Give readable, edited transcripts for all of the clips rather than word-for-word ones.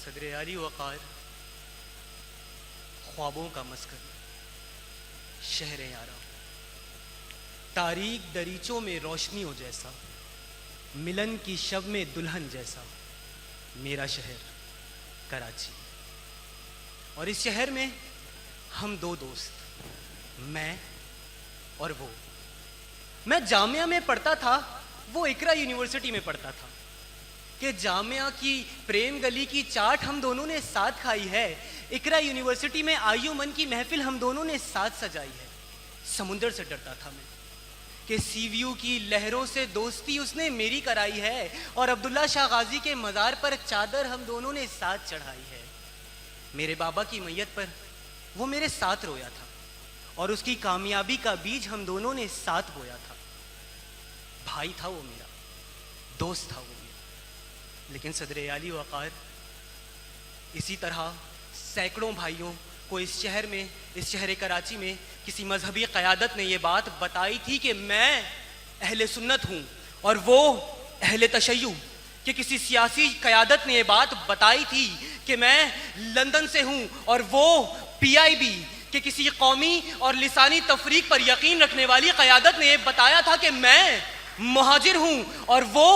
صدر عالی وقار، خوابوں کا مسکن، شہر یاراں، تاریک دریچوں میں روشنیوں جیسا، ملن کی شب میں دلہن جیسا میرا شہر کراچی۔ اور اس شہر میں ہم دو دوست، میں اور وہ۔ میں جامعہ میں پڑھتا تھا، وہ اقرا یونیورسٹی میں پڑھتا تھا، کہ جامعہ کی پریم گلی کی چاٹ ہم دونوں نے ساتھ کھائی ہے، اقرا یونیورسٹی میں آئیو من کی محفل ہم دونوں نے ساتھ سجائی ہے۔ سمندر سے ڈرتا تھا میں کہ سی ویو کی لہروں سے دوستی اس نے میری کرائی ہے، اور عبداللہ شاہ غازی کے مزار پر چادر ہم دونوں نے ساتھ چڑھائی ہے۔ میرے بابا کی میت پر وہ میرے ساتھ رویا تھا، اور اس کی کامیابی کا بیج ہم دونوں نے ساتھ بویا تھا۔ بھائی تھا وہ میرا، دوست تھا وہ میرا۔ لیکن صدر عالی وقار، اسی طرح سینکڑوں بھائیوں کو اس شہر میں، اس شہر کراچی میں کسی مذہبی قیادت نے یہ بات بتائی تھی کہ میں اہل سنت ہوں، اور وہ اہل تشیع، کہ کسی سیاسی قیادت نے یہ بات بتائی تھی کہ میں لندن سے ہوں، اور وہ PIB، کہ کسی قومی اور لسانی تفریق پر یقین رکھنے والی قیادت نے یہ بتایا تھا کہ میں مہاجر ہوں، اور وہ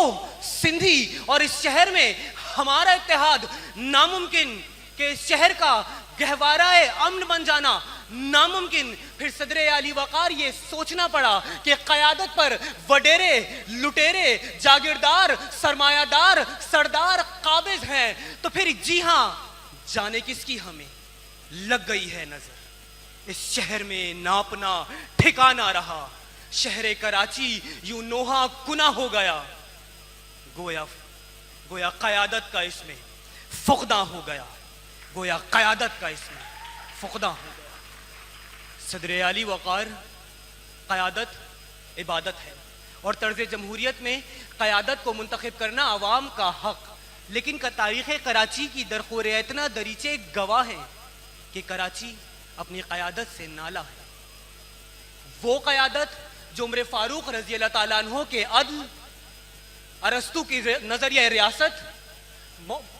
سندھی، اور اس شہر میں ہمارا اتحاد ناممکن، کہ اس شہر کا گہوارہ امن بن جانا ناممکن۔ پھر صدر عالی وقار یہ سوچنا پڑا کہ قیادت پر وڈیرے، لٹیرے، جاگیردار، سرمایہ دار، سردار قابض ہیں، تو پھر جی ہاں، جانے کس کی ہمیں لگ گئی ہے نظر۔ اس شہر میں ناپنا ٹھکانہ رہا، شہر کراچی یوں نوحہ کنا ہو گیا، گویا قیادت کا اس میں فقداں ہو گیا، گویا قیادت کا اس میں فقداں ہو گیا۔ صدر عالی وقار، قیادت عبادت ہے، اور طرز جمہوریت میں قیادت کو منتخب کرنا عوام کا حق، لیکن تاریخ کراچی کی درخور اتنا دریچے گواہ ہیں کہ کراچی اپنی قیادت سے نالا ہے۔ وہ قیادت جو عمر فاروق رضی اللہ تعالیٰ عنہ کے عدل، ارسطو کی نظریہ ریاست،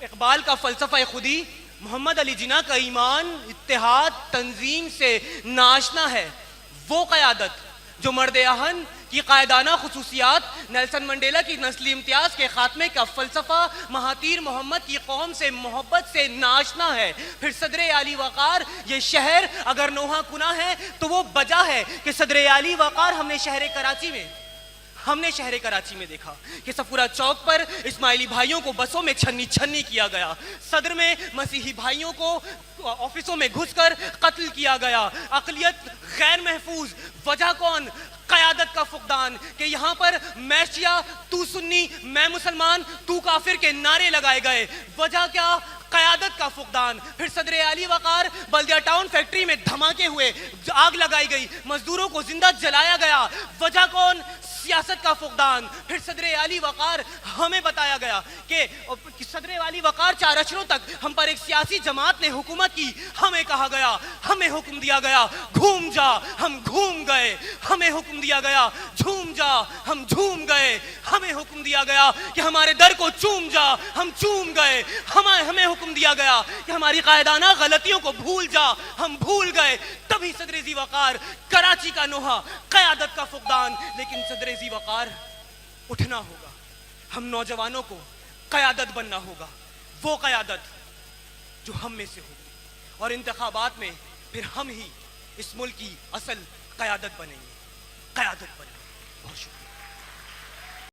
اقبال کا فلسفہ خودی، محمد علی جناح کا ایمان، اتحاد، تنظیم سے ناشنا ہے۔ وہ قیادت جو مرد اہن کی قائدانہ خصوصیات، نیلسن منڈیلا کی نسلی امتیاز کے خاتمے کا فلسفہ، مہاتیر محمد کی قوم سے محبت سے ناشنا ہے۔ پھر صدر عالی وقار، یہ شہر اگر نوحہ کنا ہے تو وہ وجہ ہے کہ صدر عالی وقار ہم نے شہر کراچی میں دیکھا کہ صفورہ چوک پر اسماعیلی بھائیوں کو بسوں میں چھنی چھنی کیا گیا، صدر میں مسیحی بھائیوں کو آفسوں میں گھس کر قتل کیا گیا، اقلیت غیر محفوظ۔ وجہ کون؟ قیادت کا فقدان، کہ یہاں پر میں شیعہ، تو سنی، میں مسلمان، تو کافر کے نعرے لگائے گئے۔ وجہ کیا؟ قیادت کا فقدان۔ پھر صدر عالی وقار، بلدیہ ٹاؤن فیکٹری میں دھماکے ہوئے، آگ لگائی گئی، مزدوروں کو زندہ جلایا گیا۔ وجہ کون؟ سیاست کا فقدان۔ پھر صدر عالی وقار ہمیں بتایا گیا کہ صدر عالی وقار 4 اشروں تک ہم پر ایک سیاسی جماعت نے حکومت کی، ہمیں کہا گیا، ہمیں حکم دیا گیا گھوم جا، ہم گھوم گئے، ہمیں حکم دیا گیا جھوم جا، ہم جھوم گئے، ہمیں حکم دیا گیا کہ ہمارے در کو چوم جا، ہم چوم گئے، ہمیں حکم دیا گیا کہ ہماری قائدانہ غلطیوں کو بھول جا، ہم بھول گئے۔ تبھی صدر ذی وقار، کراچی کا نوحہ، قیادت کا فقدان۔ لیکن صدر ذی وقار، اٹھنا ہوگا، ہم نوجوانوں کو قیادت بننا ہوگا، وہ قیادت جو ہم میں سے ہوگی، اور انتخابات میں پھر ہم ہی اس ملک کی اصل قیادت بنیں گے، قیادت بنیں گے۔ بہت شکریہ۔